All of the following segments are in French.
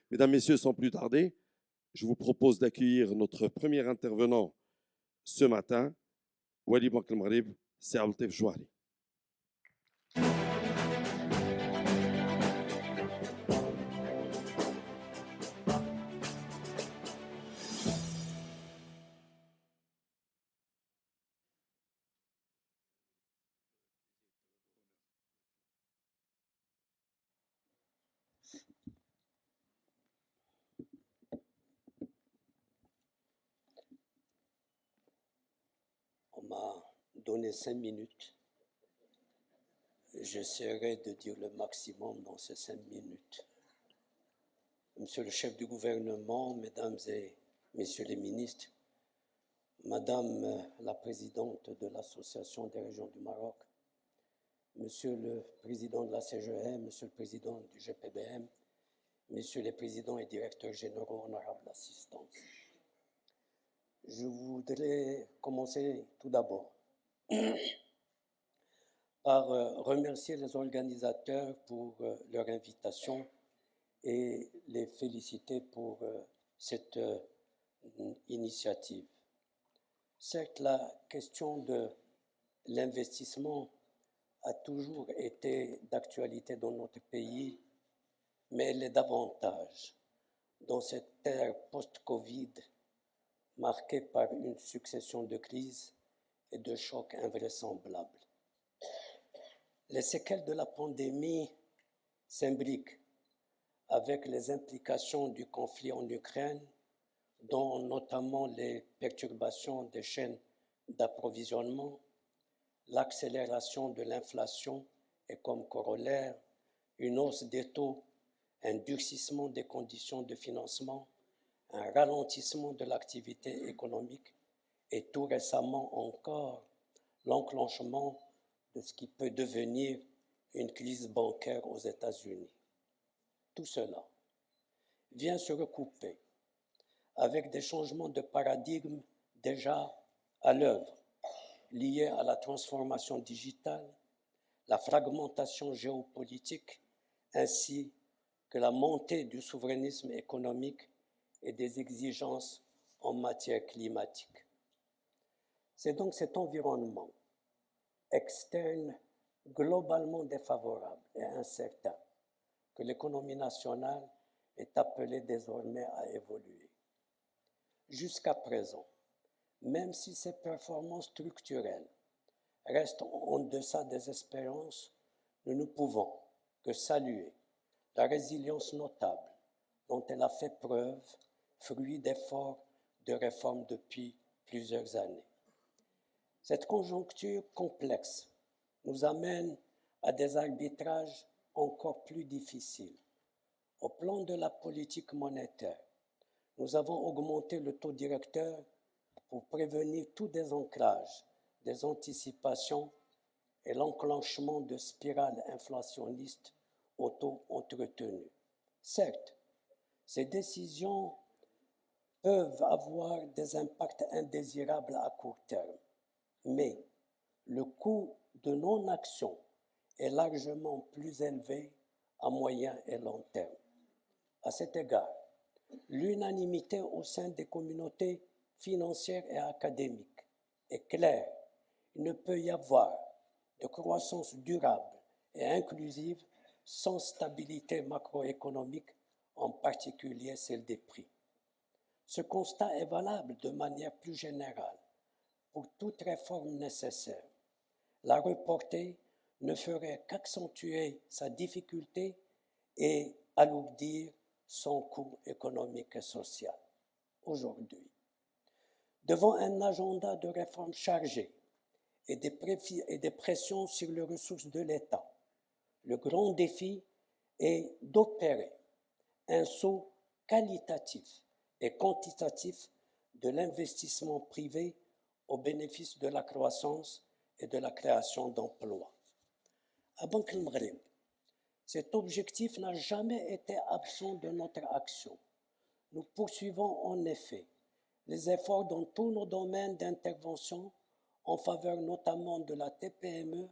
Mesdames, Messieurs, sans plus tarder, je vous propose d'accueillir notre premier intervenant ce matin, Wali Bank al-Maghrib, c'est Abdeltif Jouari. On m'a donné 5 minutes. J'essaierai de dire le maximum dans ces 5 minutes. Monsieur le chef du gouvernement, mesdames et messieurs les ministres, madame la présidente de l'Association des régions du Maroc, monsieur le président de la CGM, monsieur le président du GPBM, messieurs les présidents et directeurs généraux, honorables assistants. Je voudrais commencer tout d'abord par remercier les organisateurs pour leur invitation et les féliciter pour cette initiative. Certes, la question de l'investissement a toujours été d'actualité dans notre pays, mais elle est davantage dans cette ère post-Covid marquée par une succession de crises et de chocs invraisemblables. Les séquelles de la pandémie s'imbriquent avec les implications du conflit en Ukraine, dont notamment les perturbations des chaînes d'approvisionnement, l'accélération de l'inflation et comme corollaire, une hausse des taux, un durcissement des conditions de financement, un ralentissement de l'activité économique et tout récemment encore l'enclenchement de ce qui peut devenir une crise bancaire aux États-Unis. Tout cela vient se recouper avec des changements de paradigme déjà à l'œuvre, liés à la transformation digitale, la fragmentation géopolitique, ainsi que la montée du souverainisme économique et des exigences en matière climatique. C'est donc cet environnement externe globalement défavorable et incertain que l'économie nationale est appelée désormais à évoluer. Jusqu'à présent, même si ces performances structurelles restent en deçà des espérances, nous ne pouvons que saluer la résilience notable dont elle a fait preuve, fruit d'efforts de réforme depuis plusieurs années. Cette conjoncture complexe nous amène à des arbitrages encore plus difficiles. Au plan de la politique monétaire, nous avons augmenté le taux directeur pour prévenir tout désancrage, des anticipations et l'enclenchement de spirales inflationnistes auto-entretenues. Certes, ces décisions peuvent avoir des impacts indésirables à court terme, mais le coût de non-action est largement plus élevé à moyen et long terme. À cet égard, l'unanimité au sein des communautés financières et académiques est claire. Il ne peut y avoir de croissance durable et inclusive sans stabilité macroéconomique, en particulier celle des prix. Ce constat est valable de manière plus générale pour toute réforme nécessaire. La reporter ne ferait qu'accentuer sa difficulté et alourdir son coût économique et social. Aujourd'hui, devant un agenda de réformes chargé et des pressions sur les ressources de l'État, le grand défi est d'opérer un saut qualitatif et quantitatif de l'investissement privé au bénéfice de la croissance et de la création d'emplois. À Banque al-Maghrib, cet objectif n'a jamais été absent de notre action. Nous poursuivons en effet les efforts dans tous nos domaines d'intervention en faveur notamment de la TPME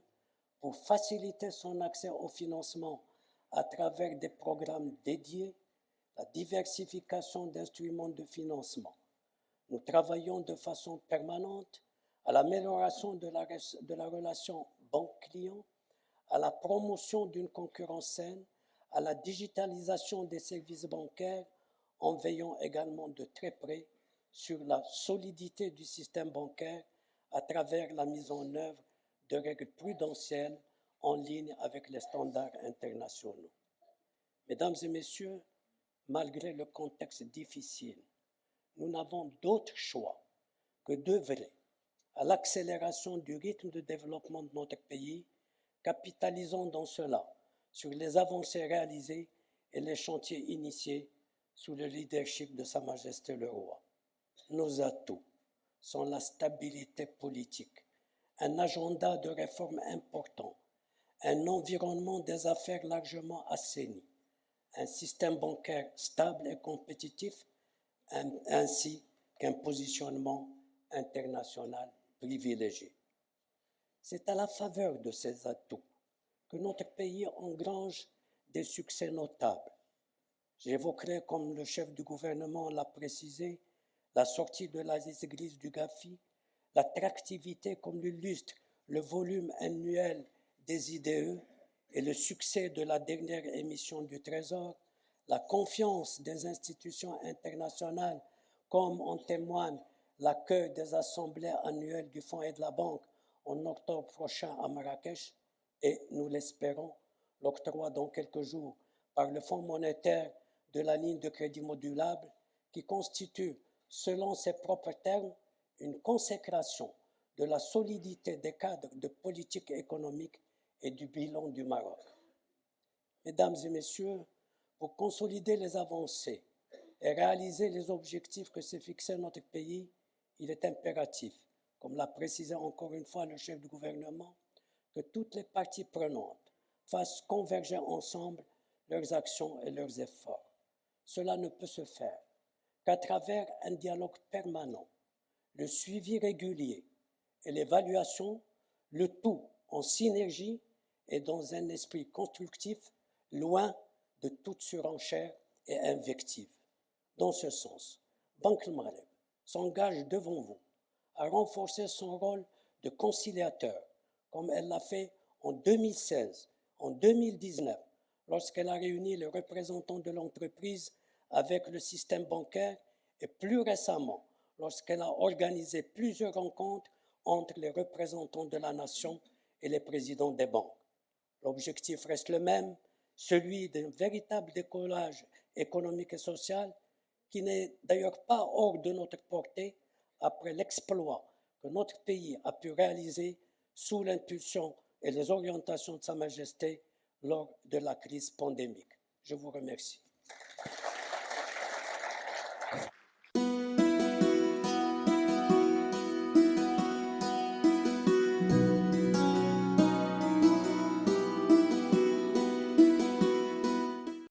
pour faciliter son accès au financement à travers des programmes dédiés, la diversification d'instruments de financement. Nous travaillons de façon permanente à l'amélioration de la relation banque-client, à la promotion d'une concurrence saine, à la digitalisation des services bancaires, en veillant également de très près sur la solidité du système bancaire à travers la mise en œuvre de règles prudentielles en ligne avec les standards internationaux. Mesdames et messieurs, malgré le contexte difficile, nous n'avons d'autre choix que d'œuvrer à l'accélération du rythme de développement de notre pays, capitalisant dans cela sur les avancées réalisées et les chantiers initiés sous le leadership de Sa Majesté le Roi. Nos atouts sont la stabilité politique, un agenda de réformes important, un environnement des affaires largement assaini, un système bancaire stable et compétitif, ainsi qu'un positionnement international privilégié. C'est à la faveur de ces atouts que notre pays engrange des succès notables. J'évoquerai, comme le chef du gouvernement l'a précisé, la sortie de la liste grise du GAFI, l'attractivité comme l'illustre le volume annuel des IDE et le succès de la dernière émission du Trésor, la confiance des institutions internationales comme en témoigne l'accueil des assemblées annuelles du Fonds et de la Banque en octobre prochain à Marrakech et, nous l'espérons, l'octroi dans quelques jours par le Fonds monétaire de la ligne de crédit modulable qui constitue, selon ses propres termes, une consécration de la solidité des cadres de politique économique et du bilan du Maroc. Mesdames et messieurs, pour consolider les avancées et réaliser les objectifs que s'est fixé notre pays, il est impératif, comme l'a précisé encore une fois le chef du gouvernement, que toutes les parties prenantes fassent converger ensemble leurs actions et leurs efforts. Cela ne peut se faire qu'à travers un dialogue permanent, le suivi régulier et l'évaluation, le tout en synergie et dans un esprit constructif, loin de toute surenchère et invective. Dans ce sens, Banque Maghreb s'engage devant vous à renforcer son rôle de conciliateur, comme elle l'a fait en 2016, en 2019, lorsqu'elle a réuni les représentants de l'entreprise avec le système bancaire et plus récemment, lorsqu'elle a organisé plusieurs rencontres entre les représentants de la nation et les présidents des banques. L'objectif reste le même, celui d'un véritable décollage économique et social qui n'est d'ailleurs pas hors de notre portée après l'exploit que notre pays a pu réaliser sous l'impulsion et les orientations de Sa Majesté lors de la crise pandémique. Je vous remercie.